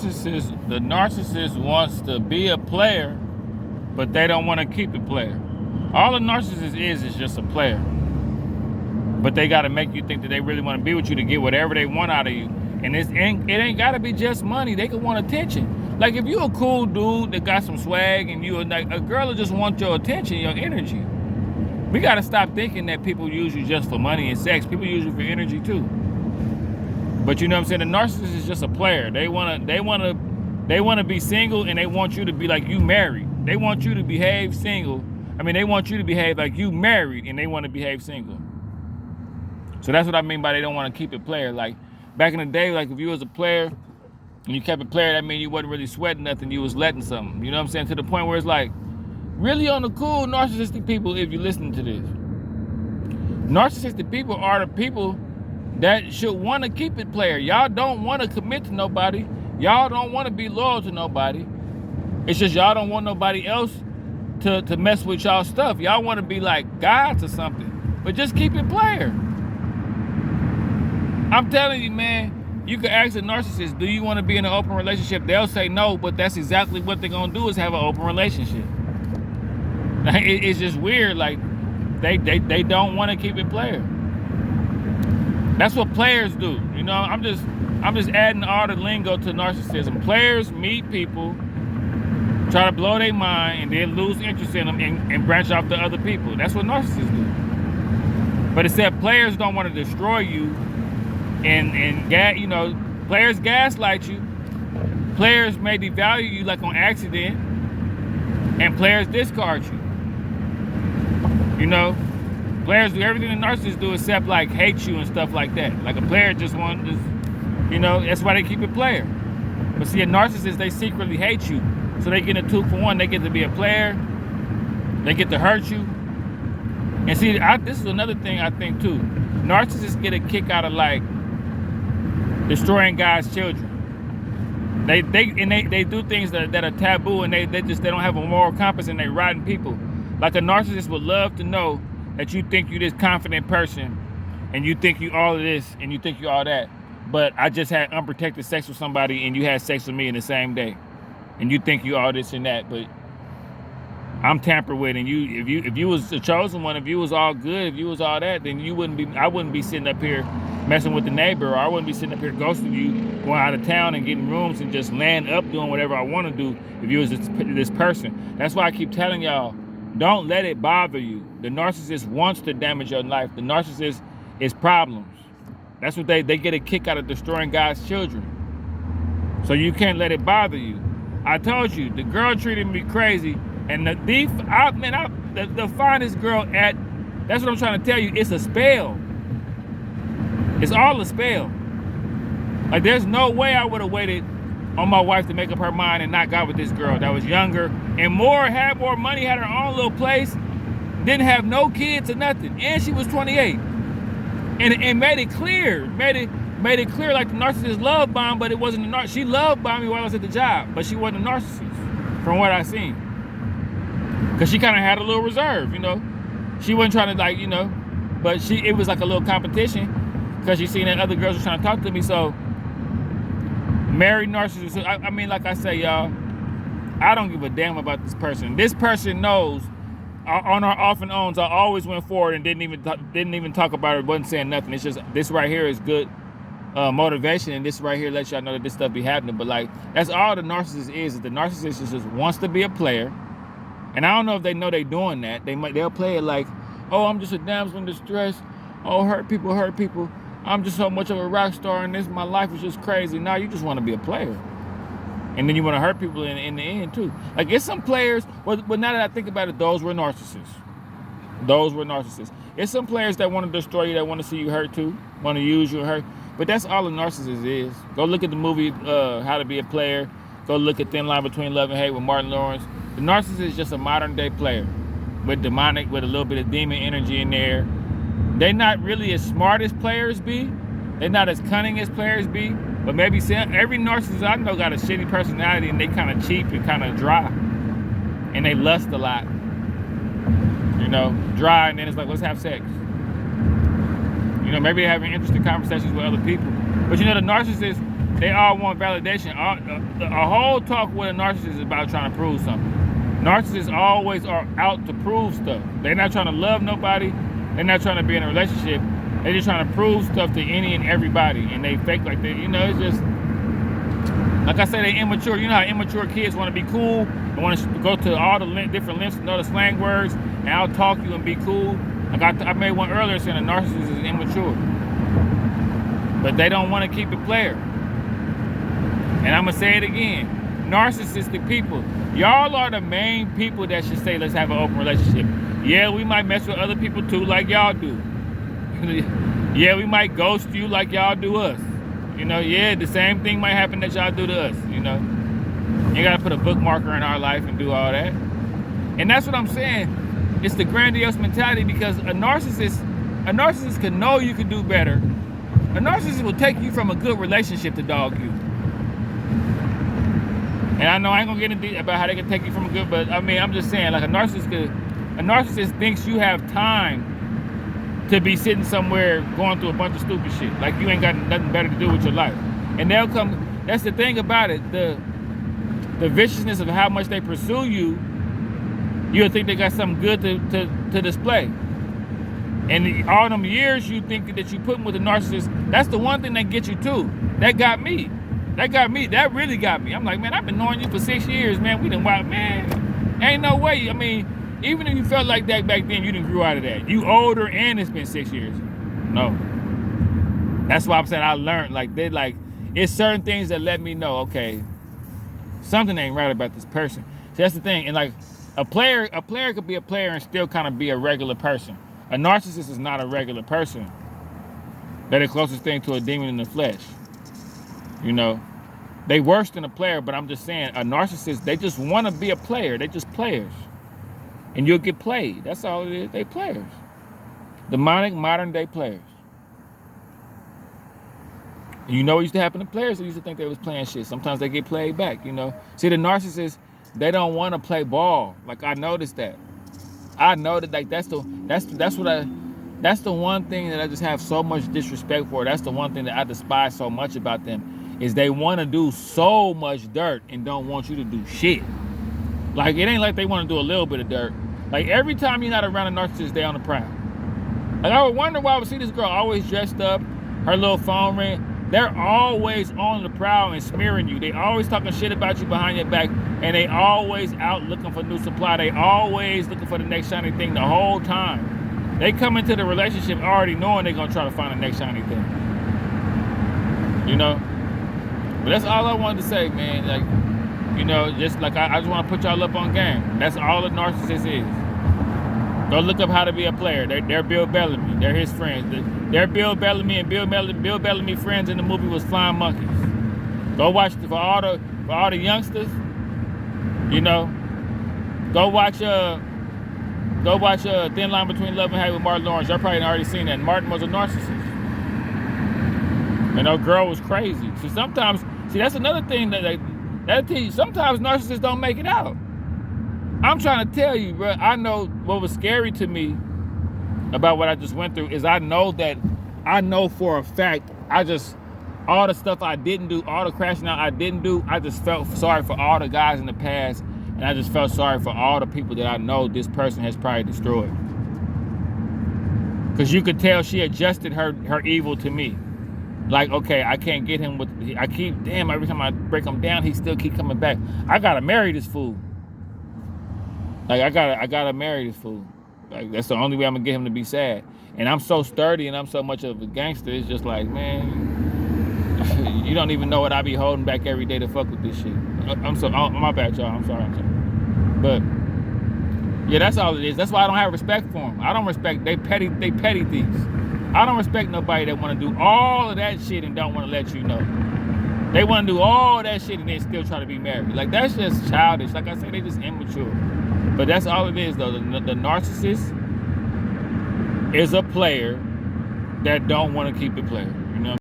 narcissist wants to be a player, but they don't want to keep it player. All a narcissist is just a player. But they got to make you think that they really want to be with you to get whatever they want out of you. And it ain't got to be just money. They can want attention. Like if you a cool dude that got some swag and you like a girl will just want your attention, your energy. We got to stop thinking that people use you just for money and sex. People use you for energy too. But you know what I'm saying? The narcissist is just a player. They want to be single and they want you to be like you married. They want you to behave single. They want you to behave like you married and they want to behave single. So that's what I mean by they don't want to keep it player. Like back in the day, like if you was a player and you kept it player, that means you wasn't really sweating nothing, you was letting something. You know what I'm saying? To the point where it's like, really on the cool narcissistic people, if you listen to this. Narcissistic people are the people that should want to keep it player. Y'all don't want to commit to nobody. Y'all don't want to be loyal to nobody. It's just y'all don't want nobody else to mess with y'all stuff. Y'all want to be like gods or something. But just keep it player. I'm telling you, man, you can ask a narcissist, do you want to be in an open relationship? They'll say no, but that's exactly what they're going to do is have an open relationship. It's just weird. Like, they don't want to keep it player. That's what players do. You know, I'm just adding all the lingo to narcissism. Players meet people, try to blow their mind, and then lose interest in them and branch off to other people. That's what narcissists do. But it said players don't want to destroy you. And players gaslight you. Players may devalue you like on accident, and players discard you. You know, players do everything the narcissists do except like hate you and stuff like that. Like a player just wants, that's why they keep it player. But see, a narcissist, they secretly hate you, so they get a 2-for-1. They get to be a player, they get to hurt you. And see, this is another thing I think too. Narcissists get a kick out of like destroying God's children. They do things that are taboo, and they don't have a moral compass, and they rotten people. Like a narcissist would love to know that you think you this confident person, and you think you all of this, and you think you all that. But I just had unprotected sex with somebody, and you had sex with me in the same day, and you think you all this and that, but I'm tampered with, and if you was the chosen one, if you was all good, if you was all that, then I wouldn't be sitting up here messing with the neighbor, or I wouldn't be sitting up here ghosting you, going out of town and getting rooms and just laying up doing whatever I want to do if you was this person. That's why I keep telling y'all, don't let it bother you. The narcissist wants to damage your life. The narcissist is problems. That's what they get a kick out of destroying God's children. So you can't let it bother you. I told you, the girl treated me crazy, and the finest girl that's what I'm trying to tell you, it's a spell. It's all a spell. Like, there's no way I would have waited on my wife to make up her mind and not got with this girl that was younger and had more money, had her own little place, didn't have no kids or nothing, and she was 28. And made it clear like the narcissist love bomb, but it wasn't a narcissist. She love bombed me while I was at the job, but she wasn't a narcissist, from what I seen. Because she kind of had a little reserve, you know. She wasn't trying to but it was like a little competition, because she seen that other girls were trying to talk to me. So married narcissists, like I say, y'all, I don't give a damn about this person. This person knows on our off and ons, I always went forward and didn't even talk about it, wasn't saying nothing. It's just, this right here is good motivation, and this right here lets y'all know that this stuff be happening. But like, that's all the narcissist is the narcissist just wants to be a player. And I don't know if they know they doing that. They'll play it like, oh, I'm just a damsel in distress. Oh, hurt people. I'm just so much of a rock star, and my life is just crazy. Now you just want to be a player. And then you want to hurt people in the end too. Like, it's some players, but now that I think about it, those were narcissists. It's some players that want to destroy you, that want to see you hurt too, want to use you and hurt. But that's all a narcissist is. Go look at the movie How to Be a Player. Go look at Thin Line Between Love and Hate with Martin Lawrence. The narcissist is just a modern day player with a little bit of demon energy in there. They're not really as smart as players be. They're not as cunning as players be. But maybe every narcissist I know got a shitty personality, and they kind of cheap and kind of dry. And they lust a lot. You know, dry, and then it's like, let's have sex. You know, maybe they're having interesting conversations with other people. But you know, the narcissist, They all want validation. A whole talk with a narcissist is about trying to prove something. Narcissists always are out to prove stuff. They're not trying to love nobody. They're not trying to be in a relationship. They're just trying to prove stuff to any and everybody. And they fake like that. You know, it's just, like I said, they immature. You know how immature kids want to be cool and want to go to all the different lengths to know the slang words and out talk you and be cool. Like I made one earlier saying a narcissist is immature. But they don't want to keep it player. And I'm going to say it again. Narcissistic people. Y'all are the main people that should say, let's have an open relationship. Yeah, we might mess with other people too, like y'all do. Yeah, we might ghost you like y'all do us. You know, yeah, the same thing might happen that y'all do to us, you know. You gotta put a bookmarker in our life and do all that. And that's what I'm saying. It's the grandiose mentality, because a narcissist can know you can do better. A narcissist will take you from a good relationship to dog you. And I know I ain't gonna get into about how they can take you from a good, but I mean, I'm just saying, like a narcissist thinks you have time to be sitting somewhere going through a bunch of stupid shit. Like you ain't got nothing better to do with your life. And they'll come, that's the thing about it, the viciousness of how much they pursue you, you'll think they got something good to display. And all them years you think that you putting with a narcissist, that's the one thing that gets you too. That got me. That really got me. I'm like, man, I've been knowing you for 6 years, man. We done wild, man. Ain't no way. I mean, even if you felt like that back then, you done grew out of that. You older and it's been 6 years. No. That's why I'm saying I learned. Like, it's certain things that let me know, okay, something ain't right about this person. So that's the thing. And like, a player could be a player and still kind of be a regular person. A narcissist is not a regular person. They're the closest thing to a demon in the flesh. You know, they worse than a player, but I'm just saying, a narcissist, they just want to be a player. They just players. And you'll get played. That's all it is. They players. Demonic, modern day players. And you know what used to happen to players? They used to think they was playing shit. Sometimes they get played back, you know. See, the narcissists, they don't want to play ball. Like, I noticed that. I know that, like, that's the one thing that I just have so much disrespect for. That's the one thing that I despise so much about them, is they want to do so much dirt and don't want you to do shit. Like, it ain't like they want to do a little bit of dirt. Like, every time you're not around a narcissist, they on the prowl. Like, I would wonder why I would see this girl always dressed up, her little phone ring. They're always on the prowl and smearing you. They always talking shit about you behind your back, and they always out looking for new supply. They always looking for the next shiny thing the whole time. They come into the relationship already knowing they're going to try to find the next shiny thing. You know? But that's all I wanted to say, man. Like, you know, just like I just want to put y'all up on game. That's all a narcissist is. Go look up how to be a player. They're Bill Bellamy. They're his friends. They're Bill Bellamy, and Bill Bellamy friends in the movie was Flying Monkeys. Go watch for all the youngsters. You know, go watch Thin Line Between Love and Hate with Martin Lawrence. Y'all probably already seen that. Martin was a narcissist. And that girl was crazy. See, that's another thing sometimes narcissists don't make it out. I'm trying to tell you, bro, I know what was scary to me about what I just went through is I know for a fact, all the stuff I didn't do, all the crashing out I didn't do, I just felt sorry for all the guys in the past, and I just felt sorry for all the people that I know this person has probably destroyed. Because you could tell she adjusted her evil to me. Like, okay, I can't get him every time I break him down, he still keep coming back. I gotta marry this fool. Like, I gotta marry this fool. Like, that's the only way I'm gonna get him to be sad. And I'm so sturdy and I'm so much of a gangster, it's just like, man, you don't even know what I be holding back every day to fuck with this shit. My bad, y'all, I'm sorry. But, yeah, that's all it is. That's why I don't have respect for them. I don't respect, they petty thieves. I don't respect nobody that want to do all of that shit and don't want to let you know. They want to do all that shit and then still try to be married. Like, that's just childish. Like I said, they just immature. But that's all it is, though. The narcissist is a player that don't want to keep it player.